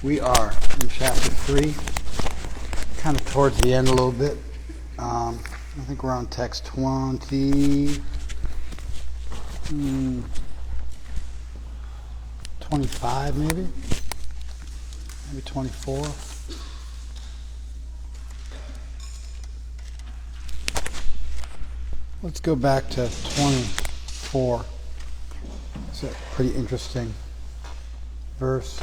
We are in chapter 3, kind of towards the end a little bit. I think we're on text 25 maybe 24. Let's go back to 24. It's a pretty interesting verse.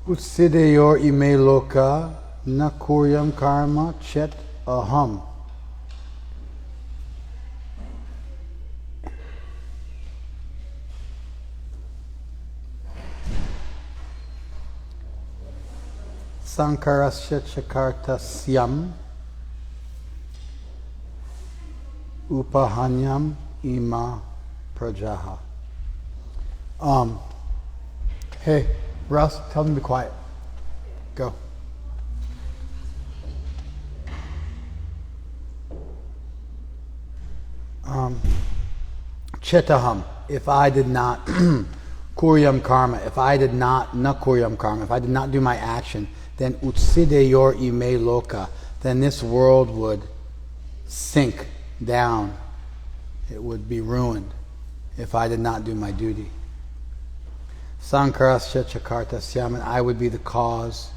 Utsideyor ime loka na kuryam karma chet aham. Sankarasya chakartasyam upahanyam ima prajaha. Hey, Russ, tell them to be quiet. Go. Chetaham, if I did not, kuryam karma, if I did not, na kuryam karma, if I did not do my action, then utsideyor ime loka, then this world would sink down. It would be ruined if I did not do my duty. Sankarasya chakartasyam, and I would be the cause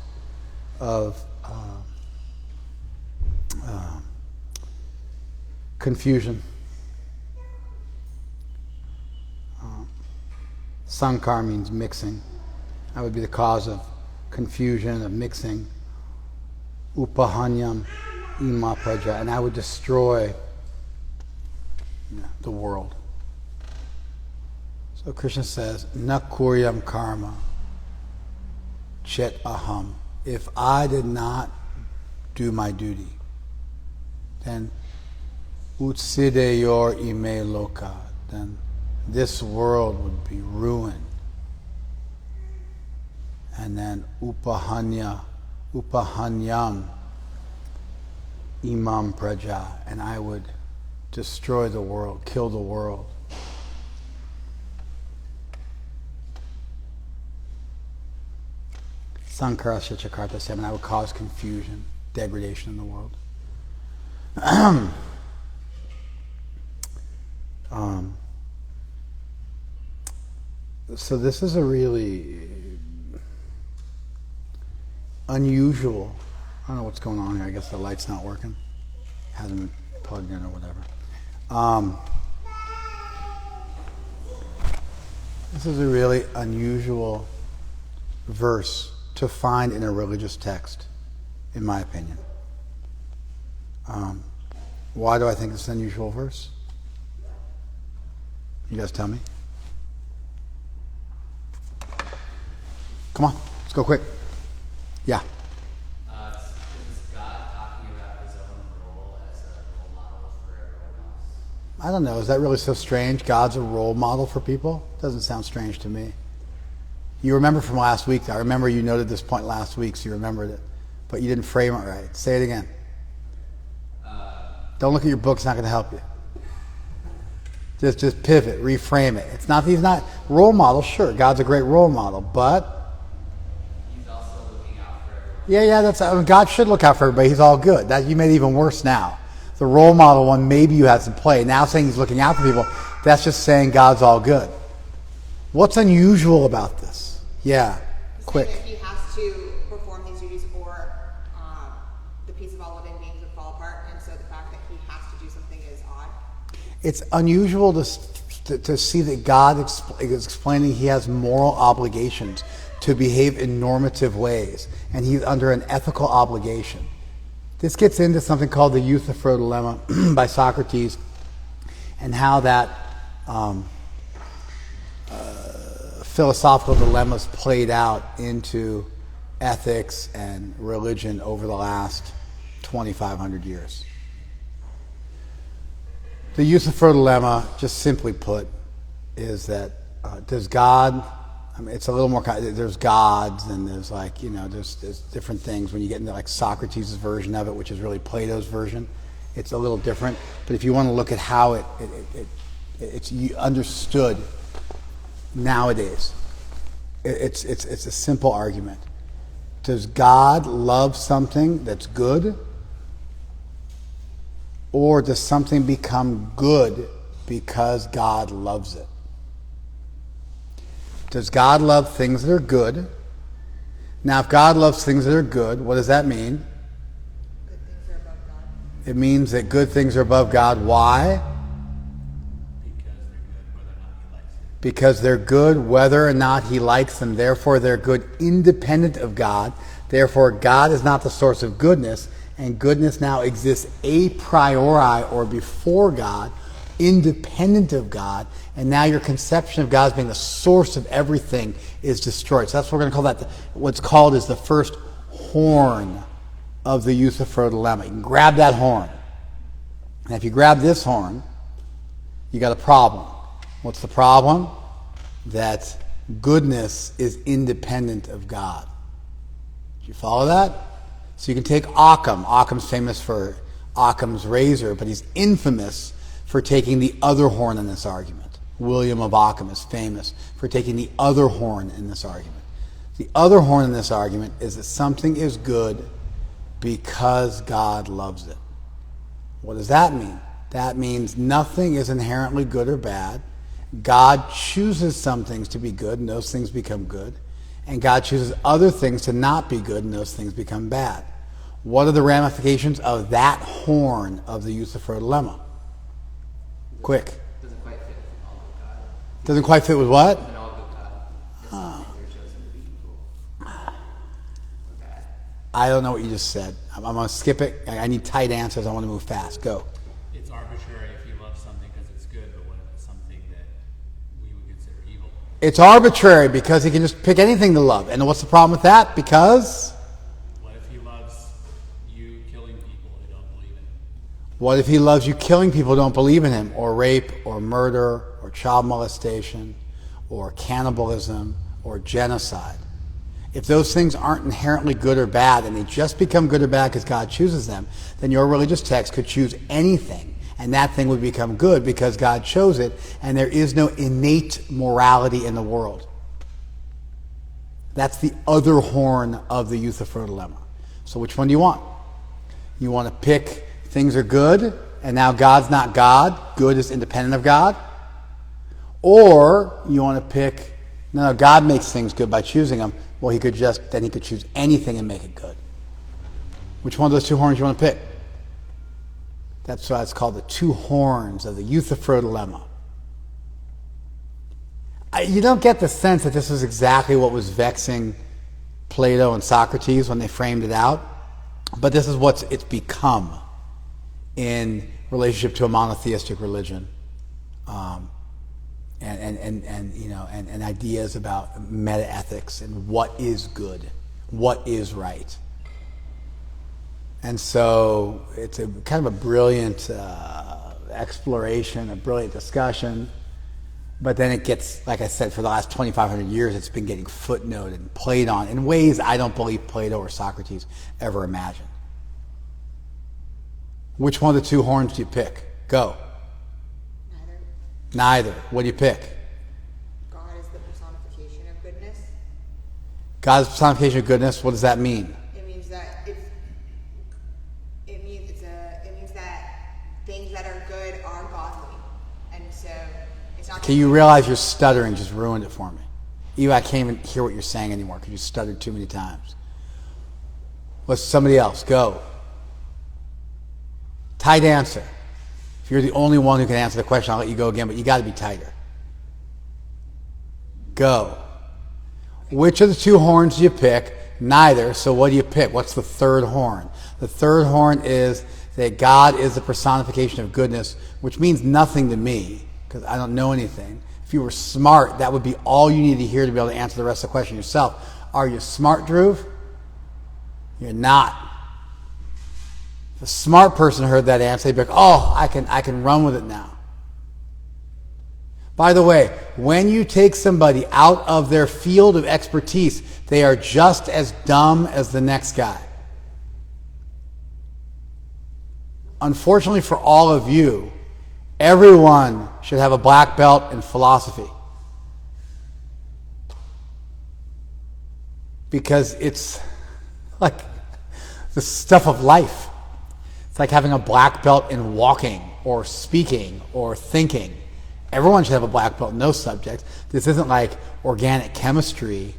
of confusion. Sankar means mixing. I would be the cause of confusion, of mixing. Upahanyam ima praja, and I would destroy the world. So Krishna says, na kuryam karma chet aham. If I did not do my duty, then utsideyor ime loka, then this world would be ruined. And then upahanyam imam praja, and I would destroy the world, kill the world. Sankarasya chakartasyam, and I would cause confusion, degradation in the world. So this is a really unusual, I don't know what's going on here, I guess the light's not working. Hasn't been plugged in or whatever. This is a really unusual verse to find in a religious text, in my opinion. Why do I think it's an unusual verse? You guys tell me. Come on, let's go quick. Yeah. Is God talking about his own role as a role model for everyone else? I don't know, is that really so strange? God's a role model for people? Doesn't sound strange to me. You remember from last week, I remember you noted this point last week, so you remembered it. But you didn't frame it right. Say it again. Don't look at your book, it's not going to help you. Just pivot, reframe it. It's not, he's not, role model, sure, God's a great role model, but he's also looking out for everyone. yeah, that's, God should look out for everybody, he's all good. That, you made it even worse now. The role model one, maybe you had some play. Now saying he's looking out for people, that's just saying God's all good. What's unusual about this? Yeah, quick. That he has to perform these duties or the peace of all living beings would fall apart, and so the fact that he has to do something is odd. It's unusual to see that God is explaining he has moral obligations to behave in normative ways, and he's under an ethical obligation. This gets into something called the Euthyphro dilemma by Socrates, and how that philosophical dilemmas played out into ethics and religion over the last 2,500 years. The Euthyphro dilemma, just simply put, is that does God, I mean, it's a little more, there's gods and there's like, there's different things when you get into like Socrates' version of it, which is really Plato's version. It's a little different. But if you want to look at how it It's understood nowadays. It's a simple argument. Does God love something that's good? Or does something become good because God loves it? Does God love things that are good? Now, if God loves things that are good, what does that mean? Good things are above God. It means that good things are above God. Why? Because they're good whether or not He likes them. Therefore, they're good independent of God. Therefore, God is not the source of goodness, and goodness now exists a priori, or before God, independent of God, and now your conception of God as being the source of everything is destroyed. So that's what we're going to call that. What's called is the first horn of the Euthyphro dilemma. You can grab that horn. And if you grab this horn, you got a problem. What's the problem? That goodness is independent of God. Do you follow that? So you can take Occam. Occam's famous for Occam's razor, but he's infamous for taking the other horn in this argument. William of Occam is famous for taking the other horn in this argument. The other horn in this argument is that something is good because God loves it. What does that mean? That means nothing is inherently good or bad. God chooses some things to be good, and those things become good. And God chooses other things to not be good, and those things become bad. What are the ramifications of that horn of the Euthyphro dilemma? Quick. Doesn't quite fit with an all good God. Doesn't quite fit with what? An all good God. Oh. They're chosen to be evil. Or bad. I don't know what you just said. I'm going to skip it. I need tight answers. I want to move fast. Go. It's arbitrary if you love something because it's good, but what if it's something that we would consider evil? It's arbitrary because he can just pick anything to love. And what's the problem with that? Because? What if he loves you killing people who don't believe in him? What if he loves you killing people who don't believe in him? Or rape, or murder, or child molestation, or cannibalism, or genocide? If those things aren't inherently good or bad, and they just become good or bad because God chooses them, then your religious text could choose anything, and that thing would become good because God chose it, and there is no innate morality in the world. That's the other horn of the Euthyphro dilemma. So which one do you want? You want to pick things are good, and now God's not God, good is independent of God? Or you want to pick, no, God makes things good by choosing them. Well, he could choose anything and make it good. Which one of those two horns you want to pick? That's why it's called the two horns of the Euthyphro dilemma. You don't get the sense that this was exactly what was vexing Plato and Socrates when they framed it out, but this is what it's become in relationship to a monotheistic religion. And ideas about meta-ethics and what is good, what is right. And so it's a kind of a brilliant exploration, a brilliant discussion, but then it gets, like I said, for the last 2,500 years, it's been getting footnoted and played on in ways I don't believe Plato or Socrates ever imagined. Which one of the two horns do you pick? Go. Neither. What do you pick? God is the personification of goodness. God's personification of goodness, what does that mean? It means that it means that things that are good are godly, and so it's not. Okay, you realize you're stuttering just ruined it for me. Even I can't even hear what you're saying anymore because you stuttered too many times. Let's somebody else go. Tight answer. If you're the only one who can answer the question, I'll let you go again, but you got to be tighter. Go. Which of the two horns do you pick? Neither. So what do you pick? What's the third horn? The third horn is that God is the personification of goodness, which means nothing to me because I don't know anything. If you were smart, that would be all you need to hear to be able to answer the rest of the question yourself. Are you smart, Drew? You're not. If a smart person heard that answer, they'd be like, oh, I can run with it now. By the way, when you take somebody out of their field of expertise, they are just as dumb as the next guy. Unfortunately for all of you, everyone should have a black belt in philosophy. Because it's like the stuff of life. It's like having a black belt in walking or speaking or thinking. Everyone should have a black belt in those subjects. This isn't like organic chemistry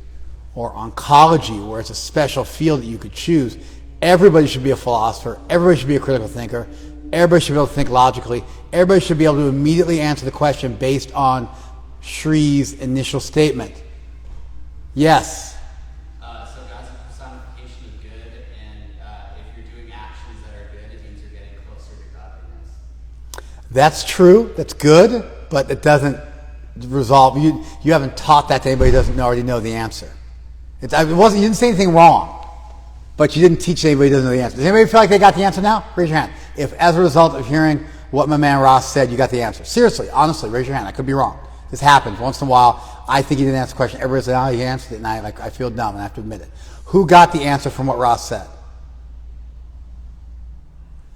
or oncology where it's a special field that you could choose. Everybody should be a philosopher. Everybody should be a critical thinker. Everybody should be able to think logically. Everybody should be able to immediately answer the question based on Shri's initial statement. Yes. So God's a personification of good, and if you're doing actions that are good, it means you're getting closer to godliness. That's true. That's good, but it doesn't resolve. You haven't taught that to anybody who doesn't already know the answer. You didn't say anything wrong, but you didn't teach anybody who doesn't know the answer. Does anybody feel like they got the answer now? Raise your hand. If as a result of hearing what my man Ross said, you got the answer. Seriously, honestly, raise your hand. I could be wrong. This happens once in a while. I think he didn't answer the question. Everybody said, "Oh, he answered it," and I feel dumb, and I have to admit it. Who got the answer from what Ross said?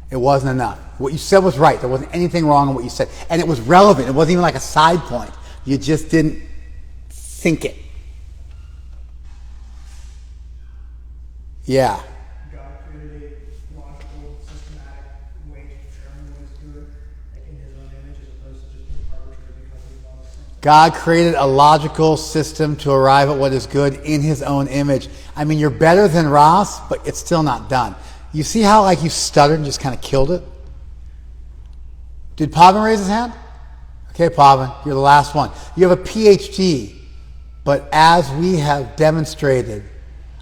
It wasn't enough. What you said was right. There wasn't anything wrong in what you said, and it was relevant. It wasn't even like a side point. You just didn't think it. Yeah. God created a logical, systematic way to determine what is good, like in his own image, as opposed to just being arbitrary because he loves something. God created a logical system to arrive at what is good in his own image. I mean, you're better than Ross, but it's still not done. You see how like you stuttered and just kind of killed it? Did Pavan raise his hand? Okay, Pavan, you're the last one. You have a PhD, but as we have demonstrated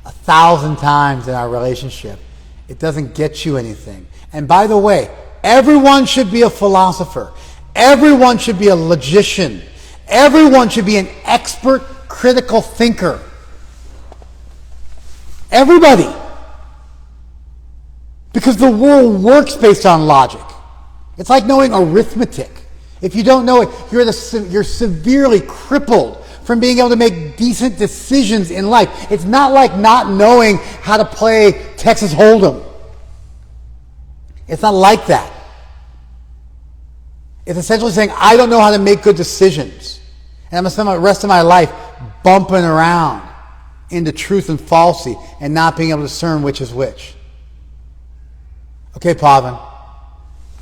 1,000 times in our relationship, it doesn't get you anything. And by the way, everyone should be a philosopher. Everyone should be a logician. Everyone should be an expert critical thinker. Everybody. Because the world works based on logic. It's like knowing arithmetic. If you don't know it, you're severely crippled from being able to make decent decisions in life. It's not like not knowing how to play Texas Hold'em. It's not like that. It's essentially saying, I don't know how to make good decisions. And I'm going to spend the rest of my life bumping around into truth and falsity and not being able to discern which is which. Okay, Pavan.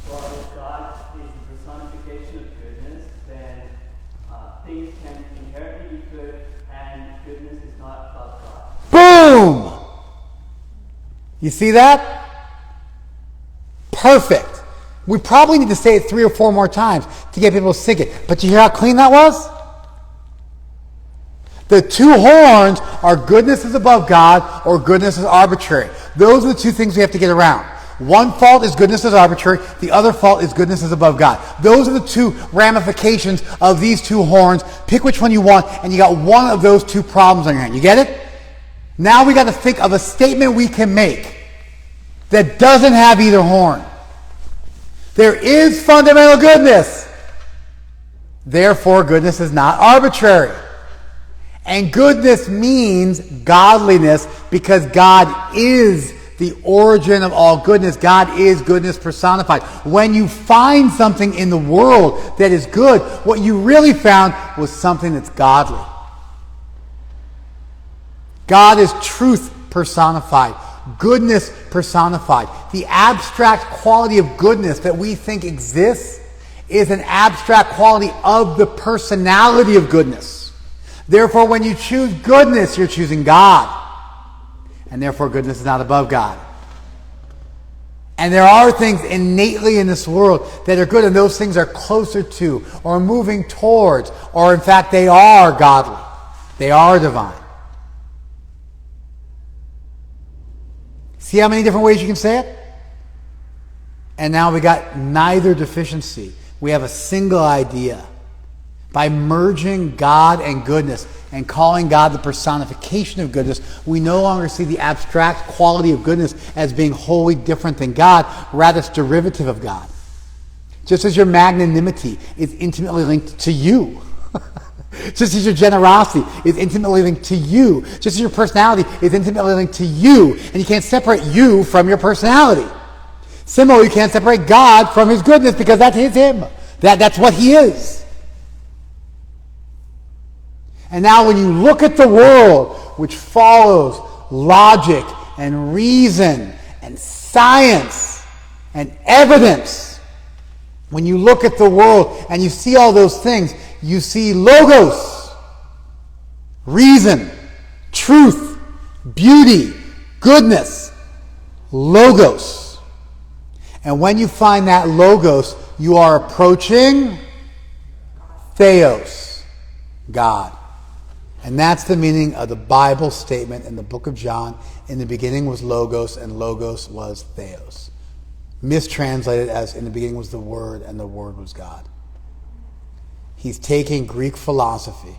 Well, if God is the personification of goodness, then things can inherently be good, and goodness is not of God. Boom! You see that? Perfect. We probably need to say it 3 or 4 more times to get people to sink it. But you hear how clean that was? The 2 horns are goodness is above God or goodness is arbitrary. Those are the 2 things we have to get around. One fault is goodness is arbitrary. The other fault is goodness is above God. Those are the 2 ramifications of these 2 horns. Pick which one you want, and you got one of those 2 problems on your hand. You get it? Now we got to think of a statement we can make that doesn't have either horn. There is fundamental goodness. Therefore, goodness is not arbitrary. And goodness means godliness because God is the origin of all goodness. God is goodness personified. When you find something in the world that is good, what you really found was something that's godly. God is truth personified, goodness personified. The abstract quality of goodness that we think exists is an abstract quality of the personality of goodness. Therefore, when you choose goodness, you're choosing God. And therefore, goodness is not above God. And there are things innately in this world that are good, and those things are closer to, or moving towards, or in fact, they are godly. They are divine. See how many different ways you can say it? And now we got neither deficiency. We have a single idea. By merging God and goodness and calling God the personification of goodness, we no longer see the abstract quality of goodness as being wholly different than God. Rather, it's derivative of God. Just as your magnanimity is intimately linked to you. Just as your generosity is intimately linked to you. Just as your personality is intimately linked to you. And you can't separate you from your personality. Similarly, you can't separate God from his goodness because that's him. That's what he is. And now when you look at the world, which follows logic and reason and science and evidence, when you look at the world and you see all those things, you see logos, reason, truth, beauty, goodness, logos. And when you find that logos, you are approaching theos, God. And that's the meaning of the Bible statement in the book of John. In the beginning was logos, and logos was theos. Mistranslated as in the beginning was the Word, and the Word was God. He's taking Greek philosophy,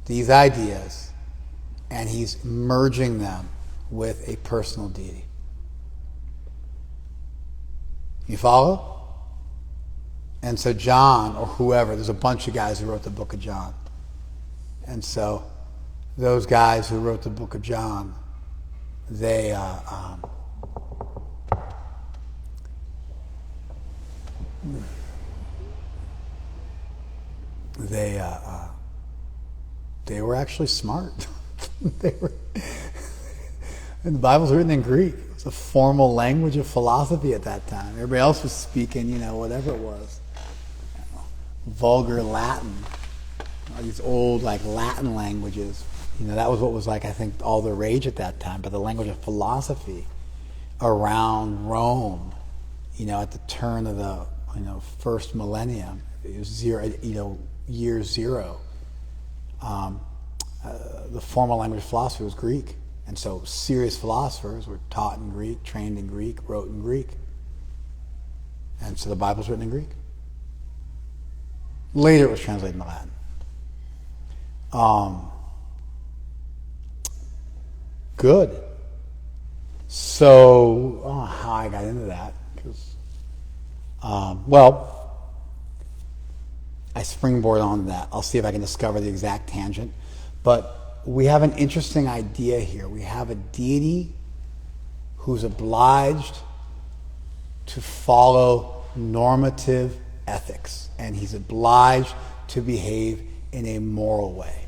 these ideas, and he's merging them with a personal deity. You follow? And so John, or whoever, there's a bunch of guys who wrote the book of John. And so those guys who wrote the book of John, they were actually smart. And the Bible's written in Greek. It was a formal language of philosophy at that time. Everybody else was speaking, whatever it was. Vulgar Latin. All these old, Latin languages. That was what was, I think, all the rage at that time. But the language of philosophy around Rome, at the turn of the, first millennium, it was year zero. The formal language of philosophy was Greek. And so serious philosophers were taught in Greek, trained in Greek, wrote in Greek. And so the Bible's written in Greek. Later it was translated into Latin. Good. So, how I got into that? Because, I springboard on that. I'll see if I can discover the exact tangent. But we have an interesting idea here. We have a deity who's obliged to follow normative ethics, and he's obliged to behave in a moral way.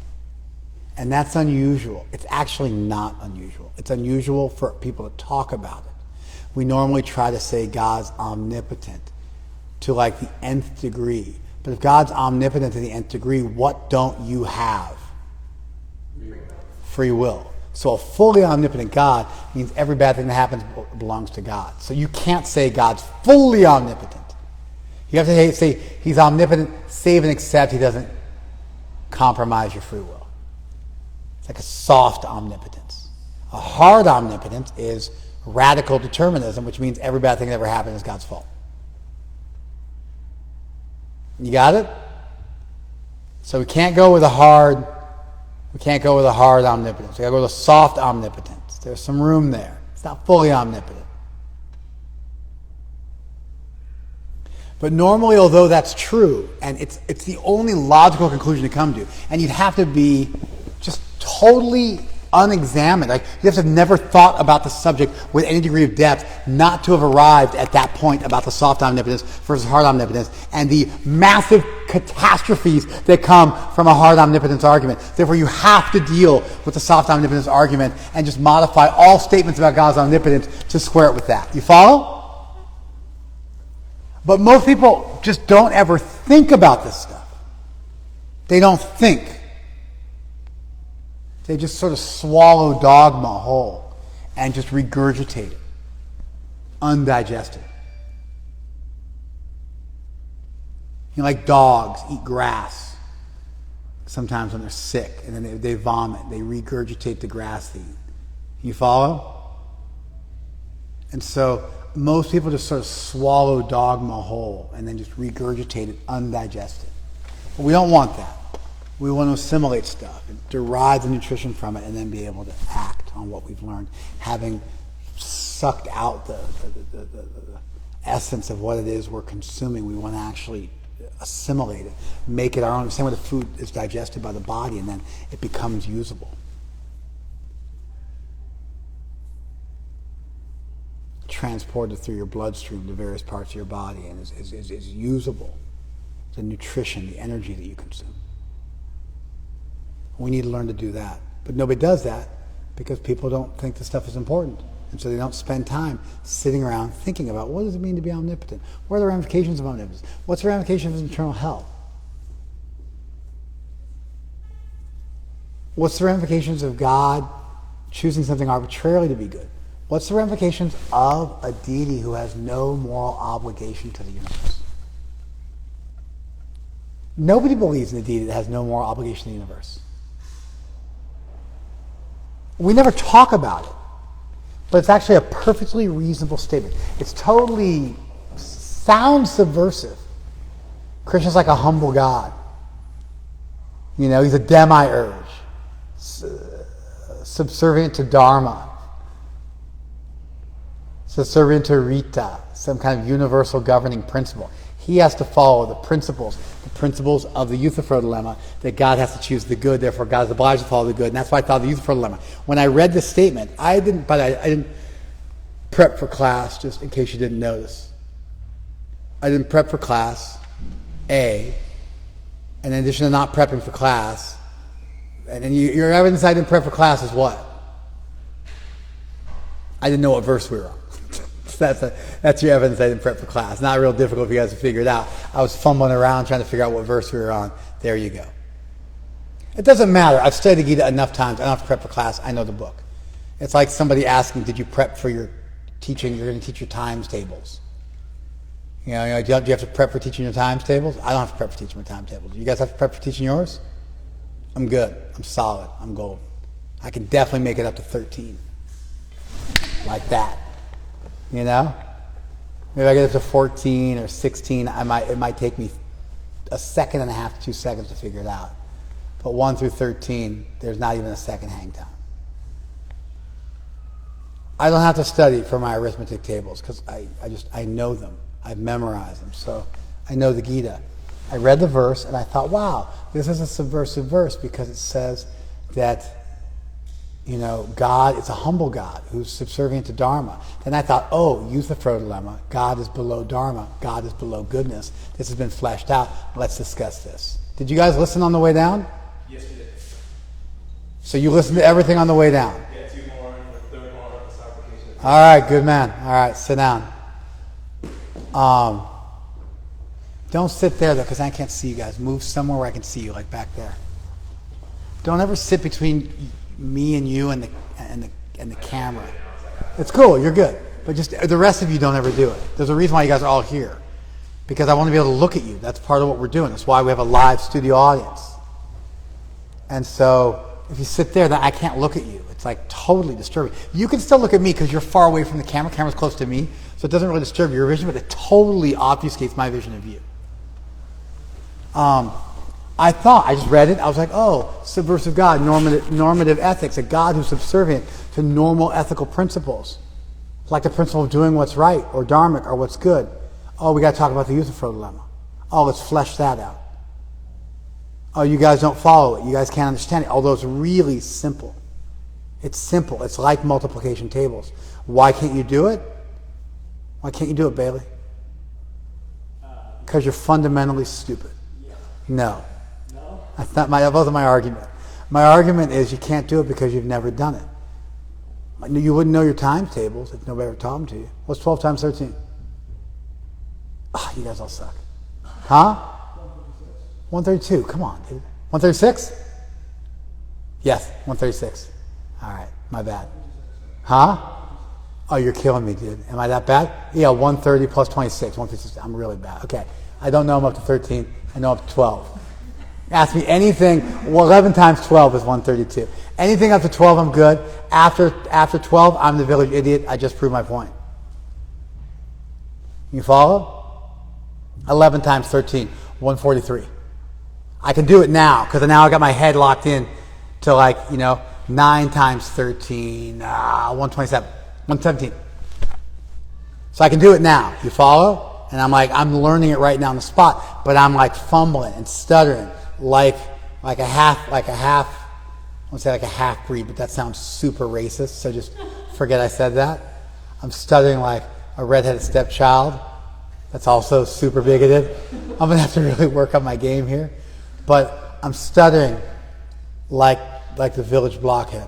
And that's unusual. It's actually not unusual. It's unusual for people to talk about it. We normally try to say God's omnipotent to the nth degree. But if God's omnipotent to the nth degree, what don't you have? Free will. So a fully omnipotent God means every bad thing that happens belongs to God. So you can't say God's fully omnipotent. You have to say he's omnipotent, save and except he doesn't compromise your free will. It's like a soft omnipotence. A hard omnipotence is radical determinism, which means every bad thing that ever happened is God's fault. You got it? So we can't go with a hard omnipotence. We gotta go with a soft omnipotence. There's some room there. It's not fully omnipotent. But normally, although that's true, and it's the only logical conclusion to come to, and you'd have to be just totally unexamined. You have to have never thought about the subject with any degree of depth not to have arrived at that point about the soft omnipotence versus hard omnipotence and the massive catastrophes that come from a hard omnipotence argument. Therefore, you have to deal with the soft omnipotence argument and just modify all statements about God's omnipotence to square it with that. You follow? But most people just don't ever think about this stuff. They don't think. They just sort of swallow dogma whole and just regurgitate it, undigested. Like dogs eat grass sometimes when they're sick, and then they vomit. They regurgitate the grass they eat. You follow? And so most people just sort of swallow dogma whole and then just regurgitate it undigested. But we don't want that. We want to assimilate stuff and derive the nutrition from it and then be able to act on what we've learned, having sucked out the essence of what it is we're consuming. We want to actually assimilate it, make it our own. The same way the food is digested by the body and then it becomes usable. Transported through your bloodstream to various parts of your body and is usable. the nutrition, the energy that you consume. We need to learn to do that. But nobody does that because people don't think this stuff is important. And so they don't spend time sitting around thinking about what does it mean to be omnipotent? What are the ramifications of omnipotence? What's the ramifications of eternal hell? What's the ramifications of God choosing something arbitrarily to be good? What's the ramifications of a deity who has no moral obligation to the universe? Nobody believes in a deity that has no moral obligation to the universe. We never talk about it, but it's actually a perfectly reasonable statement. It's totally sounds subversive. Krishna's like a humble God. You know, he's a demiurge, subservient to Dharma, subservient to Rita, some kind of universal governing principle. He has to follow the principles of the Euthyphro dilemma, that God has to choose the good, therefore God is obliged to follow the good. And that's why I thought of the Euthyphro dilemma. When I read this statement, I didn't prep for class, just in case you didn't notice. I didn't prep for class, A, and in addition to not prepping for class, and then your evidence I didn't prep for class is what? I didn't know what verse we were on. That's your evidence I didn't prep for class. Not real difficult for you guys to figure it out. I was fumbling around trying to figure out what verse we were on. There you go. It doesn't matter. I've studied Gita enough times. I don't have to prep for class. I know the book. It's like somebody asking, did you prep for your teaching? You're going to teach your times tables. You know, do you have to prep for teaching your times tables? I don't have to prep for teaching my times tables. You guys have to prep for teaching yours? I'm good. I'm solid. I'm gold. I can definitely make it up to 13. Like that. You know? Maybe I get up to 14 or 16. It might take me a second and a half to 2 seconds to figure it out. But 1 through 13, there's not even a second hang time. I don't have to study for my arithmetic tables because I know them. I've memorized them. So I know the Gita. I read the verse and I thought, wow, this is a subversive verse because it says that, you know, God is a humble God who's subservient to Dharma. Then I thought, oh, Euthyphro dilemma. God is below Dharma. God is below goodness. This has been fleshed out. Let's discuss this. Did you guys listen on the way down? Yes, we did. So you listened to everything on the way down? Yeah, 2 more, the 3rd more, the supplication. All right, good man. All right, sit down. Don't sit there, though, because I can't see you guys. Move somewhere where I can see you, like back there. Don't ever sit between me and you and the camera. It's cool, you're good. But just the rest of you don't ever do it. There's a reason why you guys are all here. Because I want to be able to look at you. That's part of what we're doing. That's why we have a live studio audience. And so if you sit there, then I can't look at you. It's like totally disturbing. You can still look at me because you're far away from the camera. Camera's close to me. So it doesn't really disturb your vision, but it totally obfuscates my vision of you. I just read it, I was like, oh, subversive God, normative ethics, a God who's subservient to normal ethical principles, like the principle of doing what's right, or dharmic, or what's good. Oh, we got to talk about the Euthyphro dilemma. Oh, let's flesh that out. Oh, you guys don't follow it. You guys can't understand it, although it's really simple. It's simple. It's like multiplication tables. Why can't you do it? Why can't you do it, Bailey? Because you're fundamentally stupid. No. That wasn't my argument. My argument is you can't do it because you've never done it. You wouldn't know your times tables if nobody ever taught them to you. What's 12 times 13? You guys all suck. Huh? 132. Come on, dude. 136? Yes, 136. All right, my bad. Huh? Oh, you're killing me, dude. Am I that bad? Yeah, 130 plus 26. 156. I'm really bad. Okay. I don't know I'm up to 13. I know up to 12. Ask me anything. Well, 11 times 12 is 132. Anything up to 12, I'm good. After 12, I'm the village idiot. I just proved my point. You follow? 11 times 13, 143. I can do it now because now I got my head locked in to 9 times 13, 127, 117. So I can do it now. You follow? And I'm learning it right now on the spot, but I'm like fumbling and stuttering like a half, I won't say like a half breed, but that sounds super racist, so just forget I said that. I'm stuttering like a redheaded stepchild. That's also super bigoted. I'm gonna have to really work on my game here. But I'm stuttering like the village blockhead.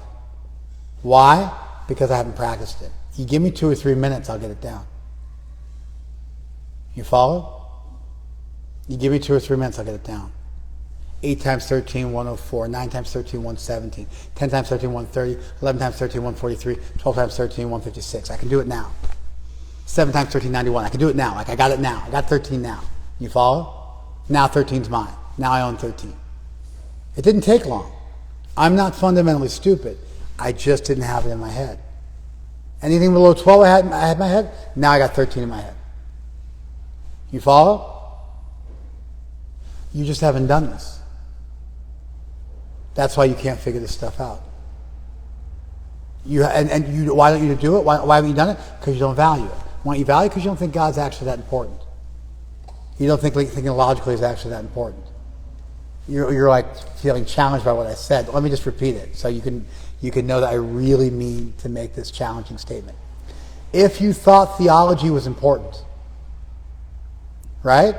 Why? Because I haven't practiced it. You give me 2 or 3 minutes, I'll get it down. You follow? You give me 2 or 3 minutes, I'll get it down. 8 times 13, 104. 9 times 13, 117. 10 times 13, 130. 11 times 13, 143. 12 times 13, 156. I can do it now. 7 times 13, 91. I can do it now. Like, I got it now. I got 13 now. You follow? Now 13's mine. Now I own 13. It didn't take long. I'm not fundamentally stupid. I just didn't have it in my head. Anything below 12 I had in my head, now I got 13 in my head. You follow? You just haven't done this. That's why you can't figure this stuff out. Why don't you do it? Why haven't you done it? Because you don't value it. Why don't you value it? Because you don't think God's actually that important. You don't think thinking logically is actually that important. You're like feeling challenged by what I said. Let me just repeat it so you can know that I really mean to make this challenging statement. If you thought theology was important, right?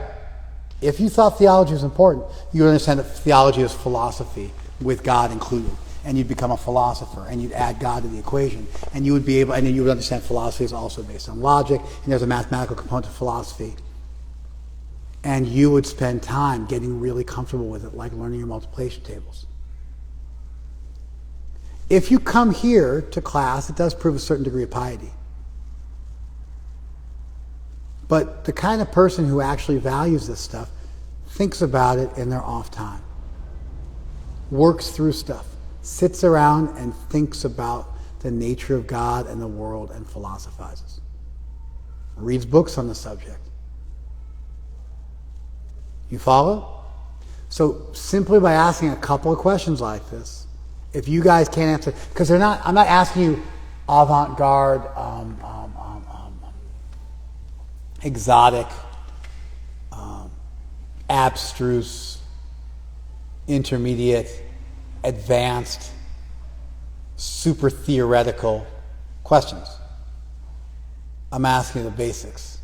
If you thought theology was important, you would understand that theology is philosophy with God included. And you'd become a philosopher, and you'd add God to the equation, and you would be able, and then you would understand philosophy is also based on logic, and there's a mathematical component to philosophy. And you would spend time getting really comfortable with it, like learning your multiplication tables. If you come here to class, it does prove a certain degree of piety. But the kind of person who actually values this stuff thinks about it in their off time, works through stuff, sits around and thinks about the nature of God and the world and philosophizes, reads books on the subject. You follow? So simply by asking a couple of questions like this, if you guys can't answer, because I'm not asking you avant-garde, exotic, abstruse, intermediate, advanced, super theoretical questions. I'm asking the basics.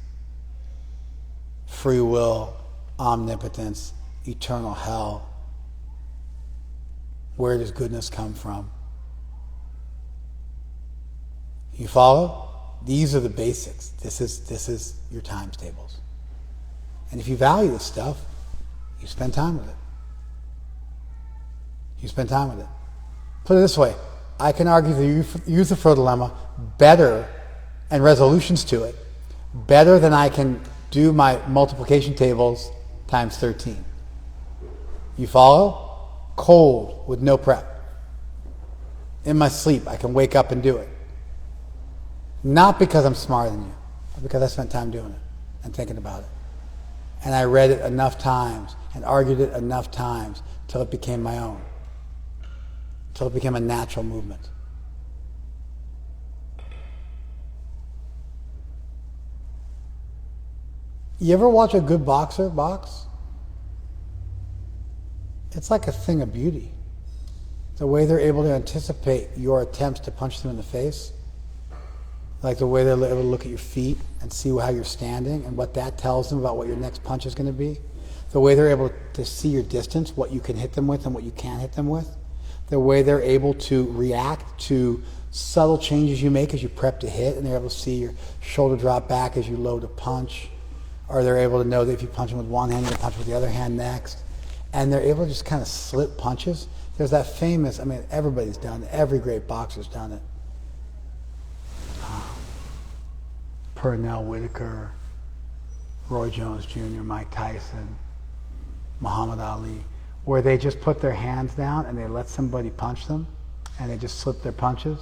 Free will, omnipotence, eternal hell. Where does goodness come from? You follow? These are the basics. This is your times tables. And if you value this stuff, you spend time with it. You spend time with it. Put it this way. I can argue the Euthyphro dilemma better, and resolutions to it, better than I can do my multiplication tables times 13. You follow? Cold, with no prep. In my sleep, I can wake up and do it. Not because I'm smarter than you, but because I spent time doing it and thinking about it. And I read it enough times and argued it enough times till it became my own. Till it became a natural movement. You ever watch a good boxer box? It's like a thing of beauty. The way they're able to anticipate your attempts to punch them in the face. Like the way they're able to look at your feet and see how you're standing and what that tells them about what your next punch is going to be. The way they're able to see your distance, what you can hit them with and what you can't hit them with. The way they're able to react to subtle changes you make as you prep to hit, and they're able to see your shoulder drop back as you load a punch. Or they're able to know that if you punch them with one hand, you're going to punch with the other hand next. And they're able to just kind of slip punches. There's that famous, everybody's done it. Every great boxer's done it. Pernell Whitaker, Roy Jones Jr., Mike Tyson, Muhammad Ali, where they just put their hands down and they let somebody punch them and they just slip their punches.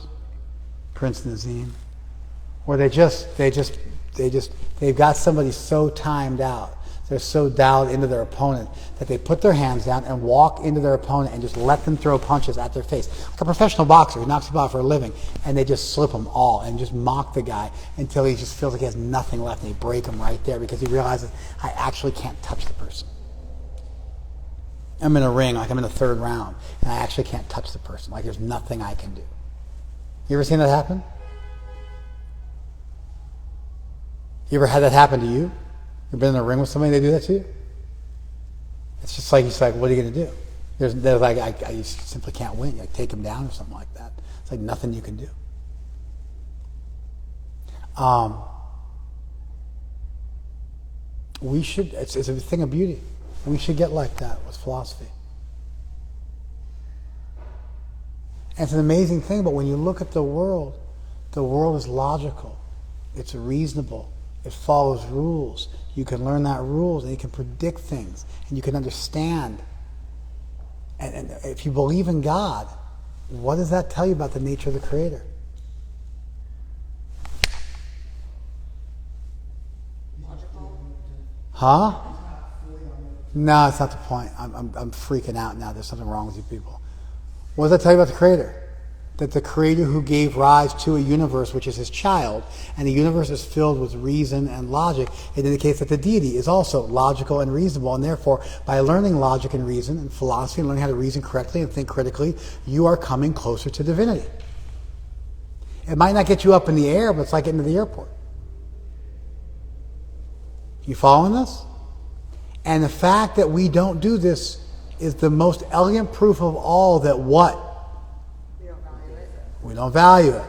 Prince Nazim. Where they've got somebody so timed out, they're so dialed into their opponent that they put their hands down and walk into their opponent and just let them throw punches at their face. Like a professional boxer who knocks people out for a living, and they just slip them all and just mock the guy until he just feels like he has nothing left, and they break him right there because he realizes, I actually can't touch the person. I'm in a ring, like I'm in the third round, and I actually can't touch the person. Like there's nothing I can do. You ever seen that happen? You ever had that happen to you? You been in a ring with somebody, they do that to you? It's just like, what are you going to do? There's like, I simply can't win. Like, take him down or something like that. It's like nothing you can do. We should, it's a thing of beauty. We should get like that with philosophy. And it's an amazing thing, but when you look at the world is logical. It's reasonable. It follows rules. You can learn that rules and you can predict things and you can understand. And if you believe in God, what does that tell you about the nature of the Creator? Huh? No, it's not the point. I'm freaking out now. There's something wrong with you people. What does that tell you about the Creator? That the Creator who gave rise to a universe which is His child, and the universe is filled with reason and logic, it indicates that the deity is also logical and reasonable, and therefore, by learning logic and reason and philosophy, and learning how to reason correctly and think critically, you are coming closer to divinity. It might not get you up in the air, but it's like getting to the airport. You following this? And the fact that we don't do this is the most elegant proof of all that what? We don't value it.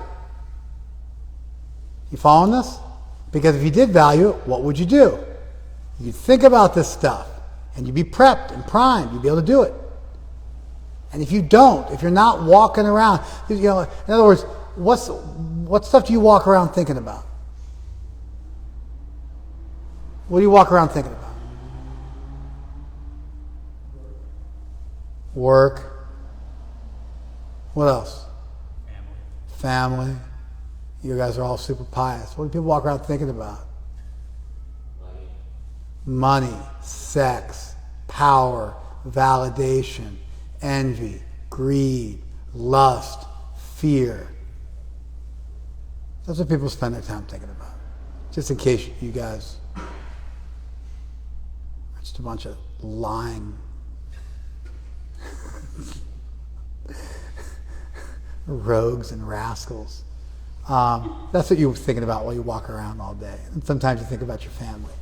You following this? Because if you did value it, what would you do? You'd think about this stuff, and you'd be prepped and primed. You'd be able to do it. And if you don't, if you're not walking around, in other words, what stuff do you walk around thinking about? What do you walk around thinking about? Work. What else? Family. You guys are all super pious. What do people walk around thinking about? Money, sex, power, validation, envy, greed, lust, fear. That's what people spend their time thinking about. Just in case you guys are just a bunch of lying rogues and rascals. That's what you're thinking about while you walk around all day. And sometimes you think about your family.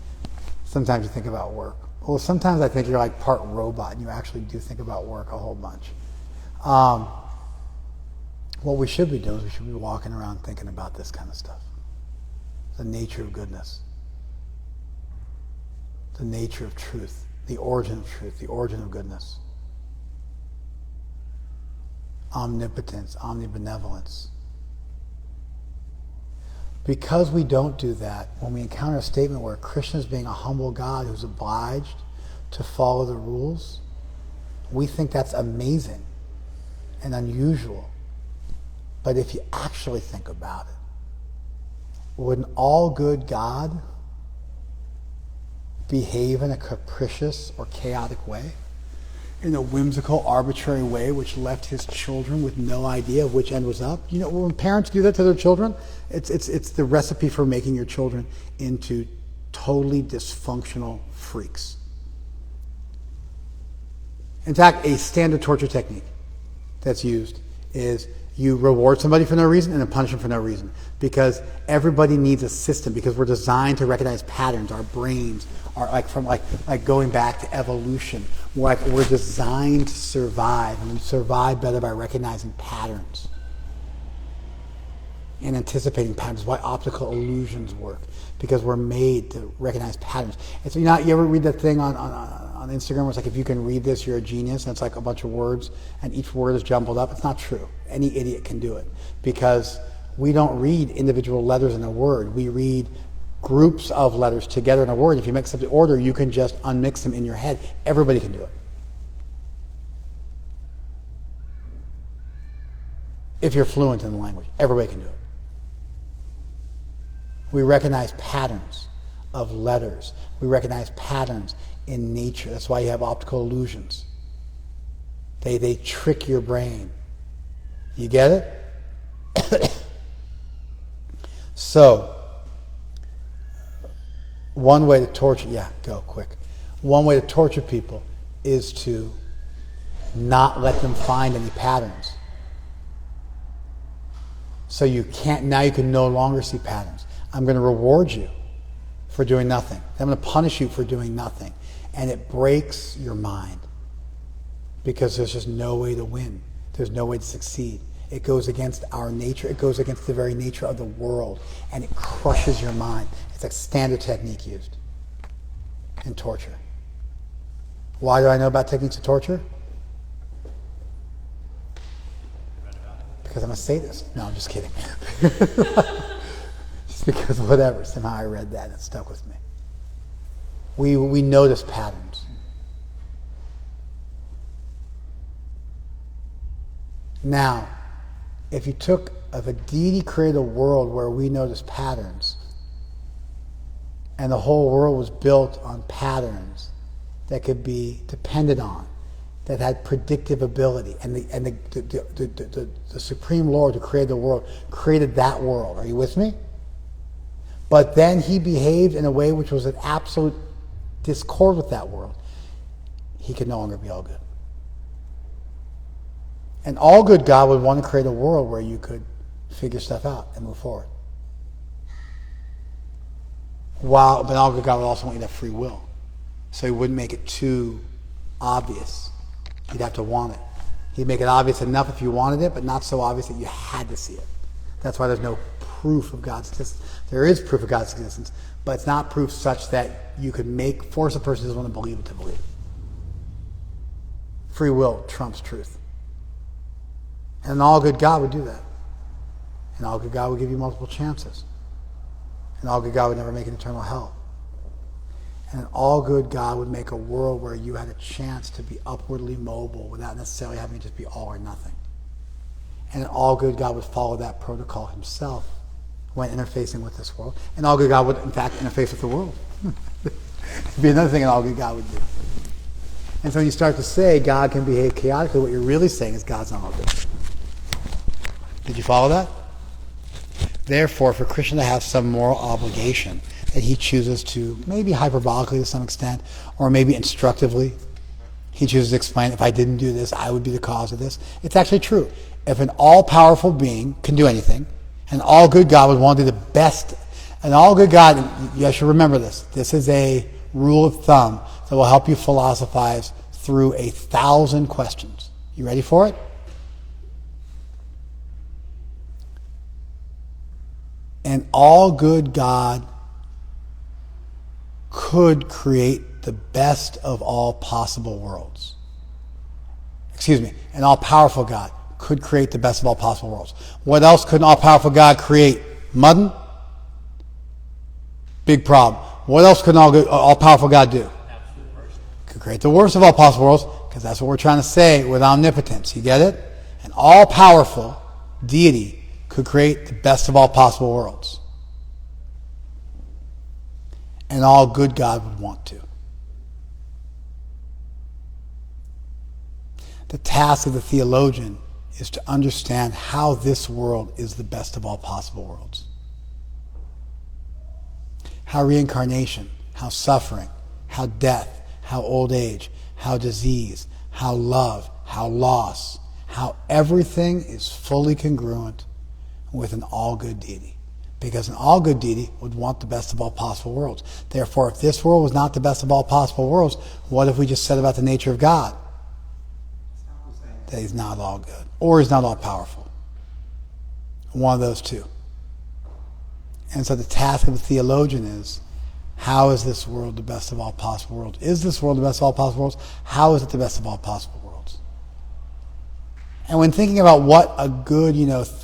Sometimes you think about work. Well, sometimes I think you're like part robot and you actually do think about work a whole bunch. What we should be doing is we should be walking around thinking about this kind of stuff. The nature of goodness. The nature of truth. The origin of truth. The origin of goodness. Omnipotence, omnibenevolence. Because we don't do that, when we encounter a statement where Krishna is being a humble God who's obliged to follow the rules, we think that's amazing and unusual. But if you actually think about it, would an all-good God behave in a capricious or chaotic way? In a whimsical, arbitrary way, which left his children with no idea of which end was up. You know, when parents do that to their children, it's the recipe for making your children into totally dysfunctional freaks. In fact, a standard torture technique that's used is you reward somebody for no reason and then punish them for no reason. Because everybody needs a system, because we're designed to recognize patterns. Our brains are like going back to evolution. We're designed to survive, and we survive better by recognizing patterns and anticipating patterns. Why optical illusions work, because we're made to recognize patterns. And so you ever read that thing on Instagram where it's like, if you can read this, you're a genius, and it's like a bunch of words and each word is jumbled up? It's not true. Any idiot can do it, because we don't read individual letters in a word. We read groups of letters together in a word. If you mix up the order, you can just unmix them in your head. Everybody can do it. If you're fluent in the language, everybody can do it. We recognize patterns of letters. We recognize patterns in nature. That's why you have optical illusions. They trick your brain. You get it? So, one way to torture, one way to torture people is to not let them find any patterns. So you can no longer see patterns. I'm going to reward you for doing nothing. I'm going to punish you for doing nothing. And it breaks your mind because there's just no way to win. There's no way to succeed. It goes against our nature. It goes against the very nature of the world. And it crushes your mind. It's a standard technique used in torture. Why do I know about techniques of torture? Because I'm a sadist. No, I'm just kidding. Just because whatever. Somehow I read that and it stuck with me. We notice patterns. Now, if a deity created a world where we notice patterns, and the whole world was built on patterns that could be depended on, that had predictive ability, and the Supreme Lord who created the world created that world. Are you with me? But then he behaved in a way which was at absolute discord with that world. He could no longer be all good. And all good God would want to create a world where you could figure stuff out and move forward. But all good God would also want you to have free will. So he wouldn't make it too obvious. You'd have to want it. He'd make it obvious enough if you wanted it, but not so obvious that you had to see it. That's why there's no proof of God's existence. There is proof of God's existence, but it's not proof such that you could force a person who doesn't want to believe it to believe. Free will trumps truth. And an all good God would do that. An all good God would give you multiple chances. An all good God would never make an eternal hell. And an all good God would make a world where you had a chance to be upwardly mobile without necessarily having to just be all or nothing. And an all good God would follow that protocol himself when interfacing with this world. And all good God would, in fact, interface with the world. It'd be another thing an all good God would do. And so when you start to say God can behave chaotically, what you're really saying is God's not all good. Did you follow that? Therefore, for Krishna to have some moral obligation that he chooses to, maybe hyperbolically to some extent, or maybe instructively, he chooses to explain, if I didn't do this, I would be the cause of this. It's actually true. If an all-powerful being can do anything, an all-good God would want to do the best. An all-good God, and you should remember this, this is a rule of thumb that will help you philosophize through 1,000 questions. You ready for it? An all-good God could create the best of all possible worlds. Excuse me, an all-powerful God could create the best of all possible worlds. What else could an all-powerful God create? Muddin? Big problem. What else could an all-powerful God do? Could create the worst of all possible worlds, because that's what we're trying to say with omnipotence. You get it? An all-powerful deity could create the best of all possible worlds. And all good God would want to. The task of the theologian is to understand how this world is the best of all possible worlds. How reincarnation, how suffering, how death, how old age, how disease, how love, how loss, how everything is fully congruent with an all-good deity. Because an all-good deity would want the best of all possible worlds. Therefore, if this world was not the best of all possible worlds, what if we just said about the nature of God? That he's not all good. Or he's not all powerful. One of those two. And so the task of the theologian is, how is this world the best of all possible worlds? Is this world the best of all possible worlds? How is it the best of all possible worlds? And when thinking about what a good,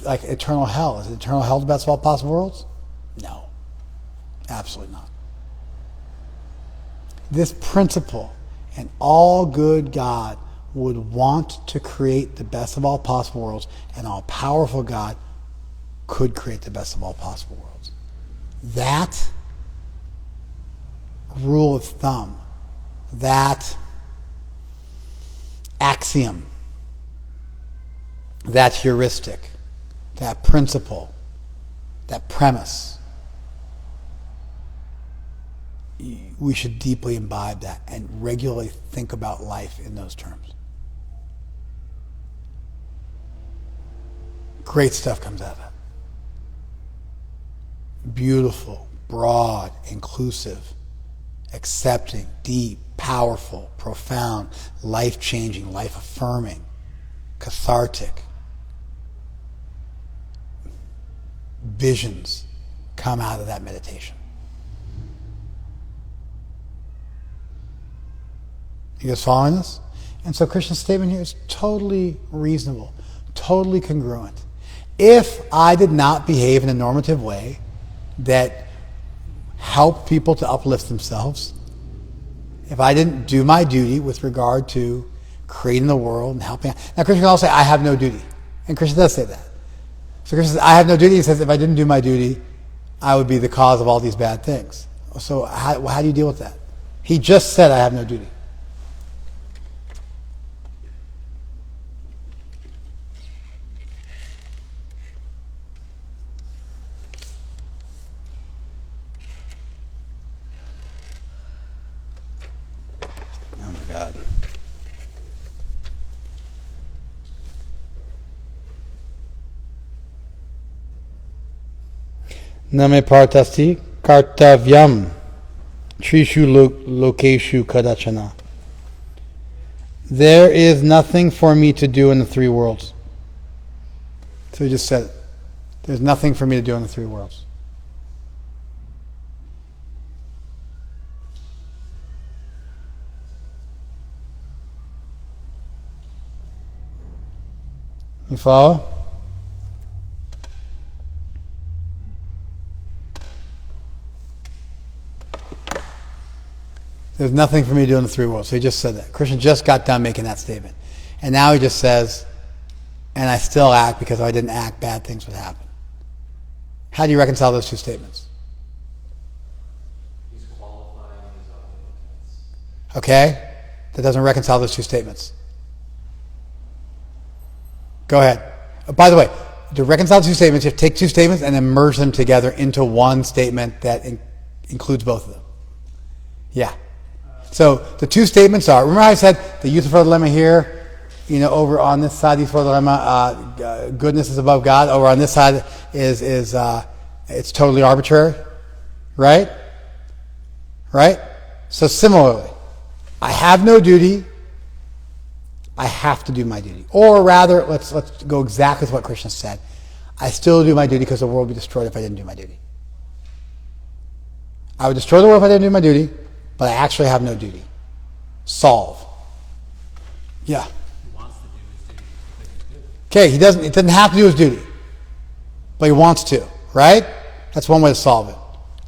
like eternal hell, is eternal hell the best of all possible worlds? No. Absolutely not. This principle, an all good God would want to create the best of all possible worlds, and all powerful God could create the best of all possible worlds. That rule of thumb, that axiom, that heuristic, that principle, that premise, we should deeply imbibe that and regularly think about life in those terms. Great stuff comes out of it. Beautiful, broad, inclusive, accepting, deep, powerful, profound, life-changing, life-affirming, cathartic visions come out of that meditation. You guys following this? And so Krishna's statement here is totally reasonable, totally congruent. If I did not behave in a normative way that helped people to uplift themselves, if I didn't do my duty with regard to creating the world and helping out. Now Krishna can also say, I have no duty. And Krishna does say that. So Krishna says, I have no duty. He says, if I didn't do my duty, I would be the cause of all these bad things. So how do you deal with that? He just said, I have no duty. Oh my God. Name partasti kartavyam trishu lokeshu kadachana. There is nothing for me to do in the three worlds. So he just said it. There's nothing for me to do in the three worlds. You follow? There's nothing for me to do in the three worlds. So he just said that. Krishna just got done making that statement. And now he just says, and I still act because if I didn't act, bad things would happen. How do you reconcile those two statements? He's qualifying his own intents. Okay? That doesn't reconcile those two statements. Go ahead. By the way, to reconcile two statements, you have to take two statements and then merge them together into one statement that includes both of them. Yeah. So the two statements are, remember how I said the Yusufar dilemma here, over on this side, Yusufar dilemma, goodness is above God. Over on this side is it's totally arbitrary. Right? Right? So similarly, I have no duty. I have to do my duty. Or rather, let's go exactly with what Krishna said. I still do my duty because the world would be destroyed if I didn't do my duty. I would destroy the world if I didn't do my duty, but I actually have no duty. Solve. Yeah. He wants to do his duty because he's good. Okay, it doesn't have to do his duty, but he wants to, right? That's one way to solve it.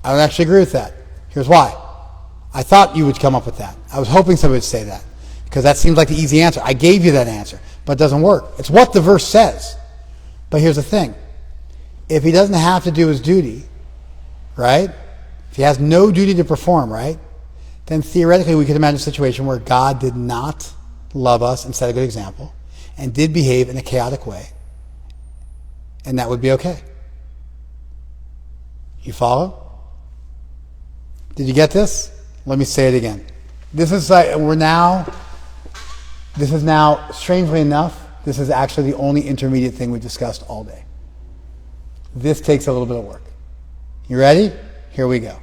I don't actually agree with that. Here's why. I thought you would come up with that. I was hoping somebody would say that, because that seems like the easy answer. I gave you that answer, but it doesn't work. It's what the verse says. But here's the thing. If he doesn't have to do his duty, right? If he has no duty to perform, right? Then theoretically we could imagine a situation where God did not love us and set a good example and did behave in a chaotic way. And that would be okay. You follow? Did you get this? Let me say it again. This is now, strangely enough, this is actually the only intermediate thing we discussed all day. This takes a little bit of work. You ready? Here we go.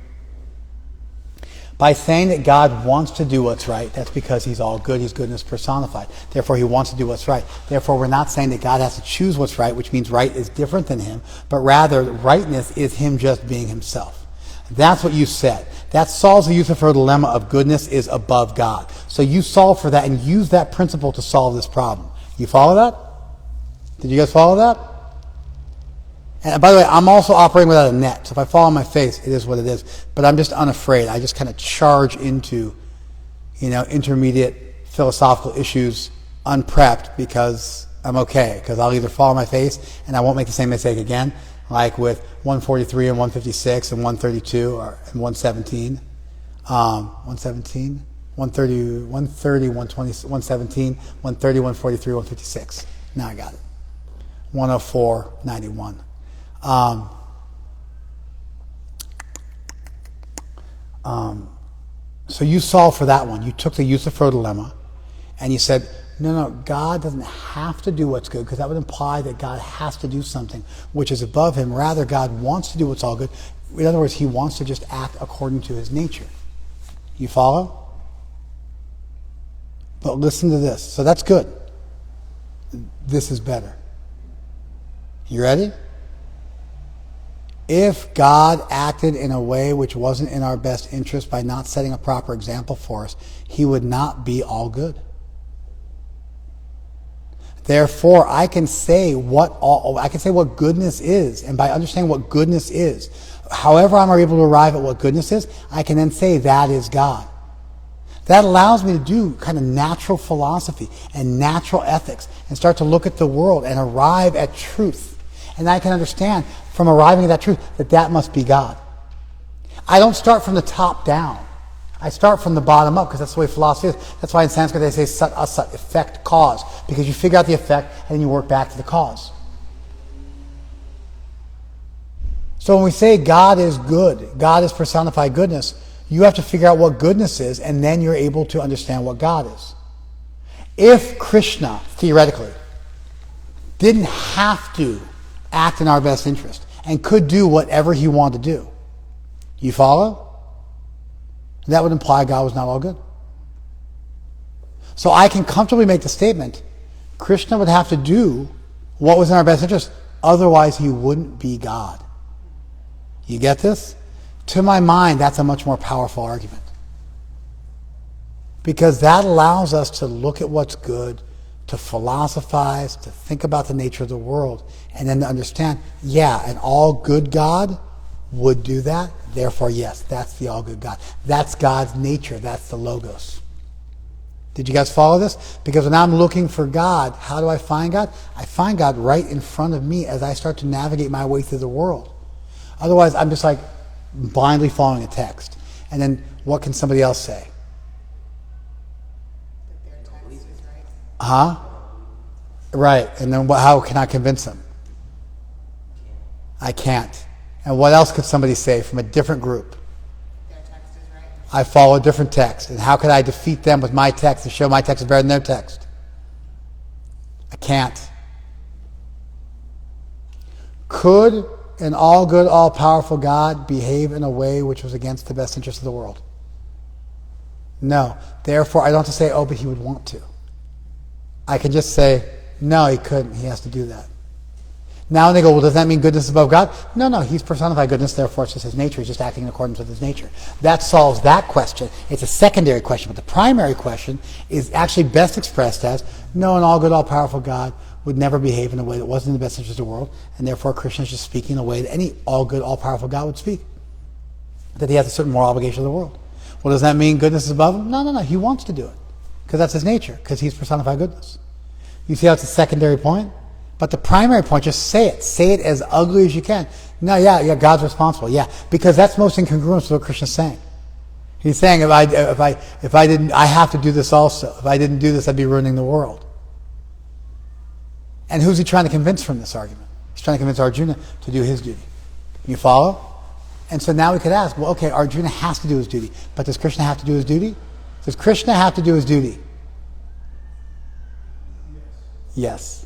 By saying that God wants to do what's right, that's because he's all good, he's goodness personified. Therefore, he wants to do what's right. Therefore, we're not saying that God has to choose what's right, which means right is different than him, but rather rightness is him just being himself. That's what you said. That solves the Yusufar dilemma of goodness is above God. So you solve for that and use that principle to solve this problem. You follow that? Did you guys follow that? And by the way, I'm also operating without a net. So if I fall on my face, it is what it is. But I'm just unafraid. I just kind of charge into, intermediate philosophical issues unprepped because I'm okay. Because I'll either fall on my face and I won't make the same mistake again, like with 143 and 156 and 132 and 117. 117? 130, 120, 117, 130, 143, 156. Now I got it. 104, 91. So you solved for that one. You took the Yusufar dilemma and you said, no, God doesn't have to do what's good, because that would imply that God has to do something which is above him. Rather, God wants to do what's all good. In other words, he wants to just act according to his nature. You follow? But listen to this. So that's good. This is better. You ready? If God acted in a way which wasn't in our best interest by not setting a proper example for us, he would not be all good. Therefore, I can say what goodness is, and by understanding what goodness is, however I'm able to arrive at what goodness is, I can then say that is God. That allows me to do kind of natural philosophy and natural ethics and start to look at the world and arrive at truth. And I can understand from arriving at that truth that must be God. I don't start from the top down. I start from the bottom up because that's the way philosophy is. That's why in Sanskrit they say sat asat, effect, cause, because you figure out the effect and then you work back to the cause. So when we say God is good, God is personified goodness, you have to figure out what goodness is, and then you're able to understand what God is. If Krishna, theoretically, didn't have to act in our best interest and could do whatever he wanted to do, you follow? That would imply God was not all good. So I can comfortably make the statement, Krishna would have to do what was in our best interest, otherwise he wouldn't be God. You get this? To my mind, that's a much more powerful argument. Because that allows us to look at what's good, to philosophize, to think about the nature of the world, and then to understand, yeah, an all-good God would do that. Therefore, yes, that's the all-good God. That's God's nature. That's the Logos. Did you guys follow this? Because when I'm looking for God, how do I find God? I find God right in front of me as I start to navigate my way through the world. Otherwise, I'm just like blindly following a text. And then what can somebody else say? That their text is right. Huh? Right. And then how can I convince them? I can't. And what else could somebody say from a different group? Their text is right. I follow a different text. And how could I defeat them with my text and show my text is better than their text? I can't. Could an all-good, all-powerful God behave in a way which was against the best interest of the world? No. Therefore, I don't have to say, oh, but he would want to. I can just say, no, he couldn't. He has to do that. Now they go, well, does that mean goodness is above God? No, he's personified goodness, therefore it's just his nature. He's just acting in accordance with his nature. That solves that question. It's a secondary question, but the primary question is actually best expressed as, no, an all-good, all-powerful God would never behave in a way that wasn't in the best interest of the world, and therefore Krishna is just speaking in a way that any all-good, all-powerful God would speak. That he has a certain moral obligation to the world. Well, does that mean goodness is above him? No, he wants to do it. Because that's his nature, because he's personified goodness. You see how it's a secondary point? But the primary point, just say it. Say it as ugly as you can. No, yeah, God's responsible. Yeah, because that's most incongruent to what Krishna's saying. He's saying, if I didn't, I have to do this also. If I didn't do this, I'd be ruining the world. And who's he trying to convince from this argument? He's trying to convince Arjuna to do his duty. You follow? And so now we could ask, well, okay, Arjuna has to do his duty, but does Krishna have to do his duty? Does Krishna have to do his duty? Yes.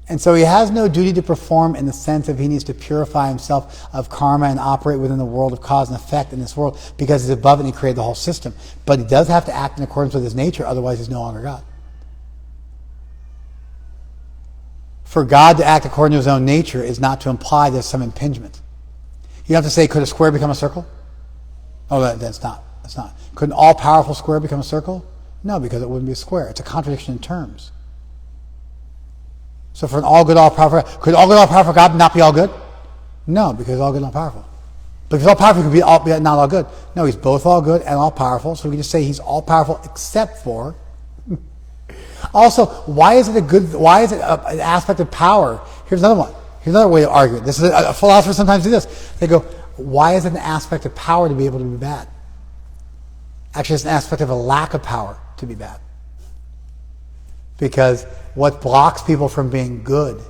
And so he has no duty to perform in the sense of he needs to purify himself of karma and operate within the world of cause and effect in this world because he's above it and he created the whole system. But he does have to act in accordance with his nature, otherwise he's no longer God. For God to act according to his own nature is not to imply there's some impingement. You don't have to say, could a square become a circle? Oh, that's not. That's not. Could an all-powerful square become a circle? No, because it wouldn't be a square. It's a contradiction in terms. So for an all-good, all-powerful, could all-good, all-powerful God not be all good? No, because all-good and all-powerful. Because all-powerful could be not all good. No, he's both all-good and all-powerful, so we can just say he's all-powerful except for... Also, why is it an aspect of power? Here's another one. Here's another way to argue it. This is a philosopher sometimes do this. They go, why is it an aspect of power to be able to be bad? Actually, it's an aspect of a lack of power to be bad. Because what blocks people from being good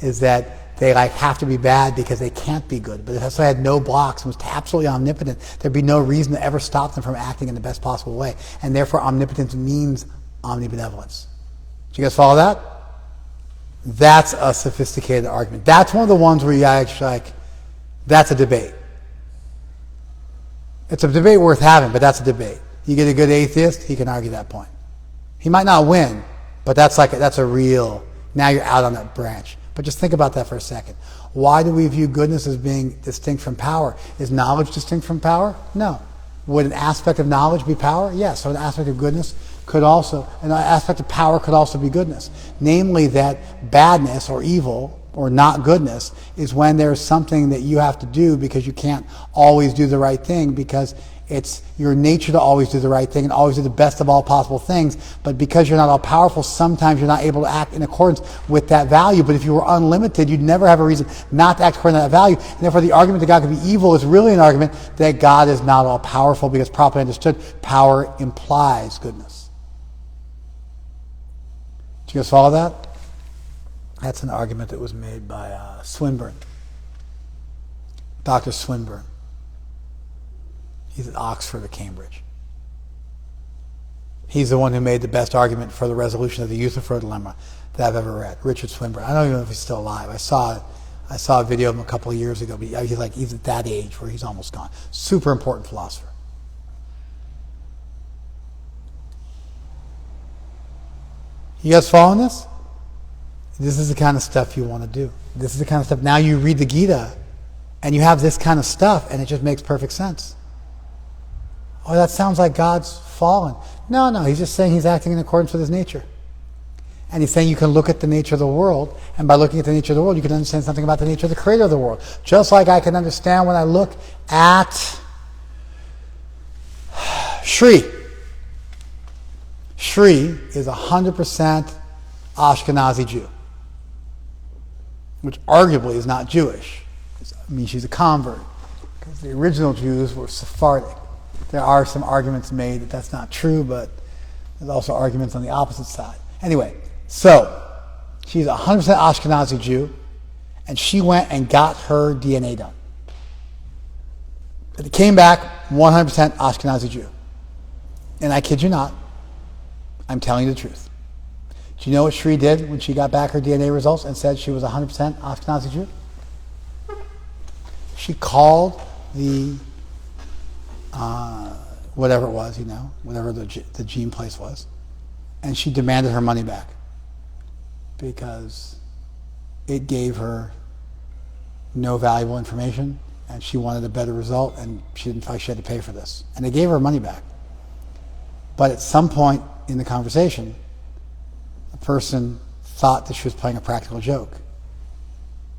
is that they have to be bad because they can't be good. But if somebody had no blocks and was absolutely omnipotent, there'd be no reason to ever stop them from acting in the best possible way. And therefore, omnipotence means omnibenevolence. Do you guys follow that? That's a sophisticated argument. That's one of the ones where you actually that's a debate. It's a debate worth having, but that's a debate. You get a good atheist, he can argue that point. He might not win, but that's a real, now you're out on that branch. But just think about that for a second. Why do we view goodness as being distinct from power? Is knowledge distinct from power? No. Would an aspect of knowledge be power? Yes. So an aspect of goodness could also, an aspect of power could also be goodness. Namely that badness or evil or not goodness is when there's something that you have to do because you can't always do the right thing, because it's your nature to always do the right thing and always do the best of all possible things. But because you're not all powerful, sometimes you're not able to act in accordance with that value. But if you were unlimited, you'd never have a reason not to act according to that value. And therefore the argument that God could be evil is really an argument that God is not all powerful, because properly understood, power implies goodness. Do you guys follow that? That's an argument that was made by Swinburne. Dr. Swinburne. He's at Oxford or Cambridge. He's the one who made the best argument for the resolution of the Euthyphro dilemma that I've ever read. Richard Swinburne. I don't even know if he's still alive. I saw a video of him a couple of years ago. But he's at that age where he's almost gone. Super important philosopher. You guys following this? This is the kind of stuff you want to do. This is the kind of stuff. Now you read the Gita and you have this kind of stuff and it just makes perfect sense. Oh, that sounds like God's fallen. No, he's just saying he's acting in accordance with his nature. And he's saying you can look at the nature of the world, and by looking at the nature of the world, you can understand something about the nature of the creator of the world. Just like I can understand when I look at Shri. Shri is 100% Ashkenazi Jew, which arguably is not Jewish. I mean, she's a convert, because the original Jews were Sephardic. There are some arguments made that that's not true, but there's also arguments on the opposite side. Anyway, so she's 100% Ashkenazi Jew, and she went and got her DNA done. But it came back 100% Ashkenazi Jew. And I kid you not, I'm telling you the truth. Do you know what Shri did when she got back her DNA results and said she was 100% Ashkenazi Jew? She called the whatever it was, whatever the gene place was, and she demanded her money back because it gave her no valuable information, and she wanted a better result, and she didn't feel like she had to pay for this. And they gave her money back. But at some point in the conversation, the person thought that she was playing a practical joke,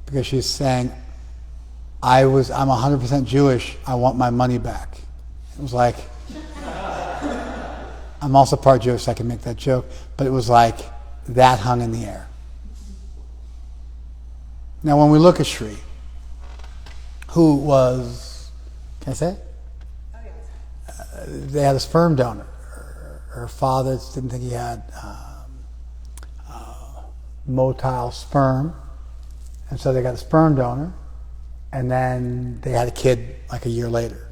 because she was saying, I'm 100% Jewish, I want my money back. It was like, I'm also part Jewish, so I can make that joke, but it was like that hung in the air. Now when we look at Shri, who was, can I say it? Oh, yes. They had a sperm donor. Her father didn't think he had motile sperm, and so they got a sperm donor, and then they had a kid like a year later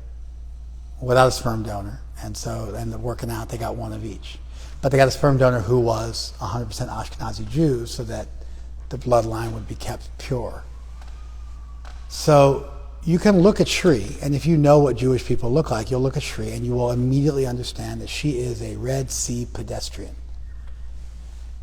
without a sperm donor, and so ended up working out, they got one of each. But they got a sperm donor who was 100% Ashkenazi Jew, so that the bloodline would be kept pure. So you can look at Shri, and if you know what Jewish people look like, you'll look at Shri and you will immediately understand that she is a Red Sea pedestrian.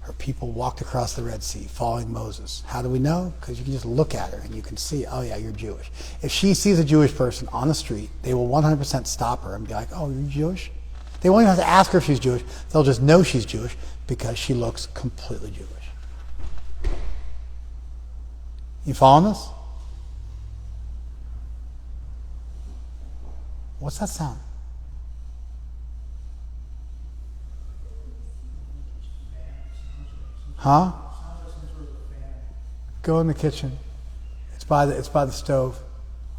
Her people walked across the Red Sea following Moses. How do we know? Because you can just look at her and you can see, oh yeah, you're Jewish. If she sees a Jewish person on the street, they will 100% stop her and be like, oh, you're Jewish? They won't even have to ask her if she's Jewish. They'll just know she's Jewish because she looks completely Jewish. You following this? What's that sound? Huh? Go in the kitchen. It's by the stove,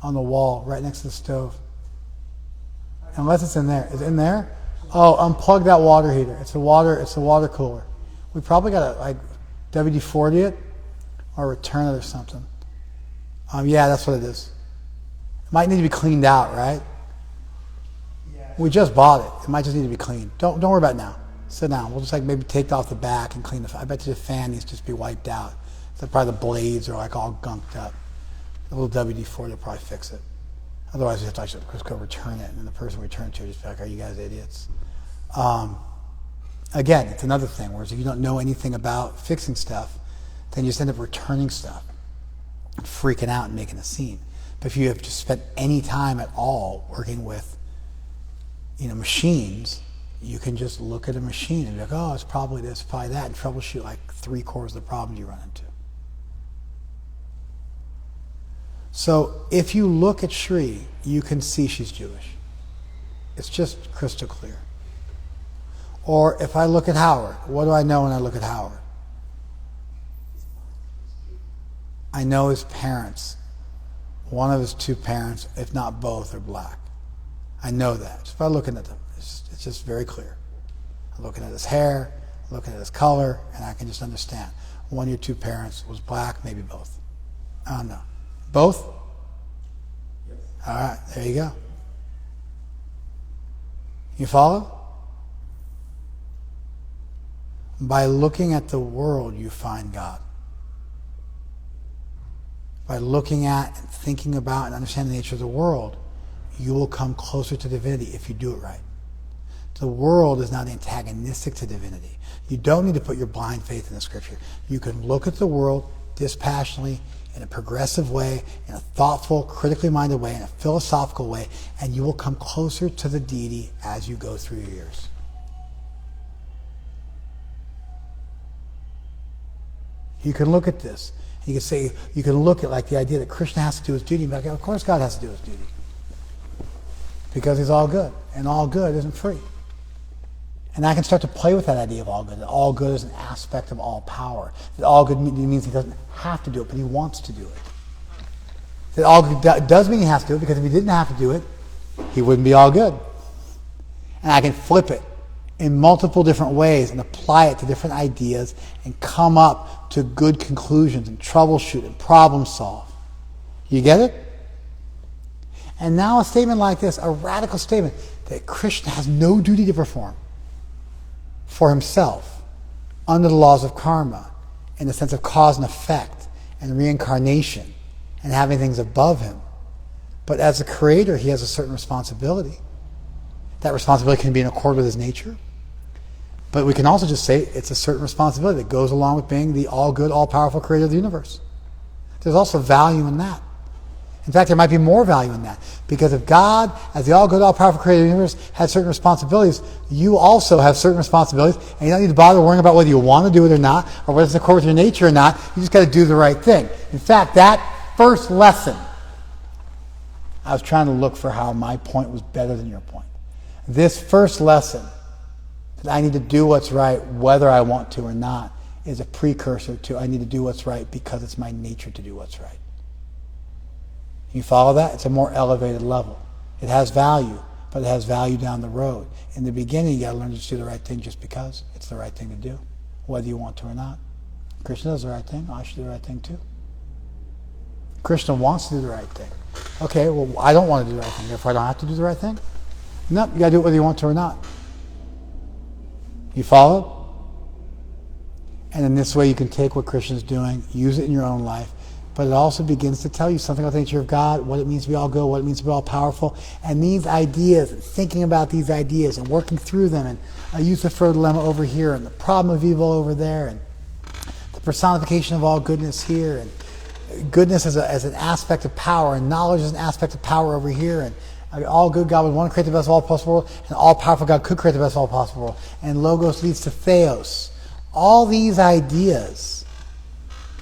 on the wall, right next to the stove. Unless it's in there. Is it in there? Oh, unplug that water heater. It's the water cooler. We probably got to WD-40 it or return it or something. Yeah, that's what it is. It might need to be cleaned out, right? Yeah. We just bought it. It might just need to be cleaned. Don't worry about it now. Sit down. We'll just maybe take it off the back and clean I bet you the fan needs to just be wiped out. So probably the blades are all gunked up. A little WD-40 will probably fix it. Otherwise, we have to actually just go return it, and the person we return it to just be like, "Are you guys idiots?" Again, it's another thing, whereas if you don't know anything about fixing stuff, then you just end up returning stuff, and freaking out and making a scene. But if you have just spent any time at all working with, machines, you can just look at a machine and be like, oh, it's probably this, probably that, and troubleshoot like 3/4 of the problems you run into. So if you look at Shri, you can see she's Jewish. It's just crystal clear. Or if I look at Howard, what do I know when I look at Howard? I know his parents. One of his two parents, if not both, are black. I know that just by looking at them. It's just very clear. I'm looking at his hair, looking at his color, and I can just understand. One of your two parents was black, maybe both. I don't know. Both? Yes. All right, there you go. You follow? By looking at the world, you find God. By looking at and thinking about and understanding the nature of the world, you will come closer to divinity if you do it right. The world is not antagonistic to divinity. You don't need to put your blind faith in the scripture. You can look at the world dispassionately, in a progressive way, in a thoughtful, critically minded way, in a philosophical way, and you will come closer to the deity as you go through your years. You can look at this. You can say, you can look at like the idea that Krishna has to do his duty. But of course God has to do his duty. Because he's all good. And all good isn't free. And I can start to play with that idea of all good. That all good is an aspect of all power. That all good means he doesn't have to do it, but he wants to do it. That all good does mean he has to do it, because if he didn't have to do it, he wouldn't be all good. And I can flip it in multiple different ways and apply it to different ideas and come up to good conclusions and troubleshoot and problem solve. You get it? And now a statement like this, a radical statement that Krishna has no duty to perform for himself under the laws of karma, in the sense of cause and effect and reincarnation and having things above him. But as a creator, he has a certain responsibility. That responsibility can be in accord with his nature. But we can also just say it's a certain responsibility that goes along with being the all-good, all-powerful creator of the universe. There's also value in that. In fact, there might be more value in that. Because if God, as the all-good, all-powerful creator of the universe, has certain responsibilities, you also have certain responsibilities, and you don't need to bother worrying about whether you want to do it or not, or whether it's in accord with your nature or not. You just got to do the right thing. In fact, that first lesson, I was trying to look for how my point was better than your point. This first lesson, that I need to do what's right whether I want to or not, is a precursor to I need to do what's right because it's my nature to do what's right. You follow that? It's a more elevated level. It has value, but it has value down the road. In the beginning, you got to learn to just do the right thing just because it's the right thing to do, whether you want to or not. Krishna does the right thing. I should do the right thing too. Krishna wants to do the right thing. Okay, well, I don't want to do the right thing. Therefore, I don't have to do the right thing? No, you got to do it whether you want to or not. You follow? And in this way, you can take what Krishna's doing, use it in your own life, but it also begins to tell you something about the nature of God, what it means to be all good, what it means to be all powerful. And these ideas, and thinking about these ideas, and working through them, and a Lucifer dilemma over here, and the problem of evil over there, and the personification of all goodness here, and goodness as an aspect of power, and knowledge as an aspect of power over here, and all good God would want to create the best of all possible world, and all powerful God could create the best of all possible world. And Logos leads to Theos. All these ideas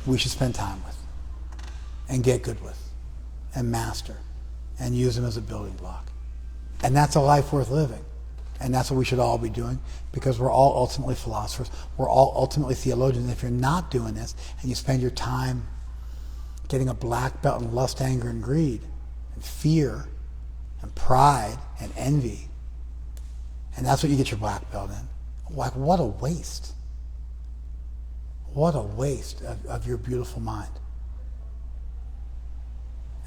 we should spend time with, and get good with, and master, and use them as a building block. And that's a life worth living. And that's what we should all be doing, because we're all ultimately philosophers. We're all ultimately theologians. And if you're not doing this, and you spend your time getting a black belt in lust, anger, and greed, and fear, and pride, and envy, and that's what you get your black belt in, like, what a waste. What a waste of your beautiful mind.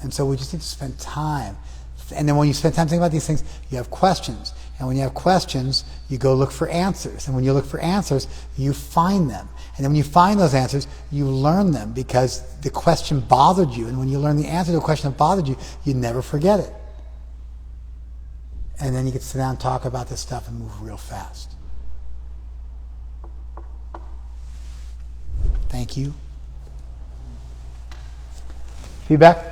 And so we just need to spend time. And then when you spend time thinking about these things, you have questions. And when you have questions, you go look for answers. And when you look for answers, you find them. And then when you find those answers, you learn them because the question bothered you. And when you learn the answer to a question that bothered you, you never forget it. And then you can sit down and talk about this stuff and move real fast. Thank you. Feedback?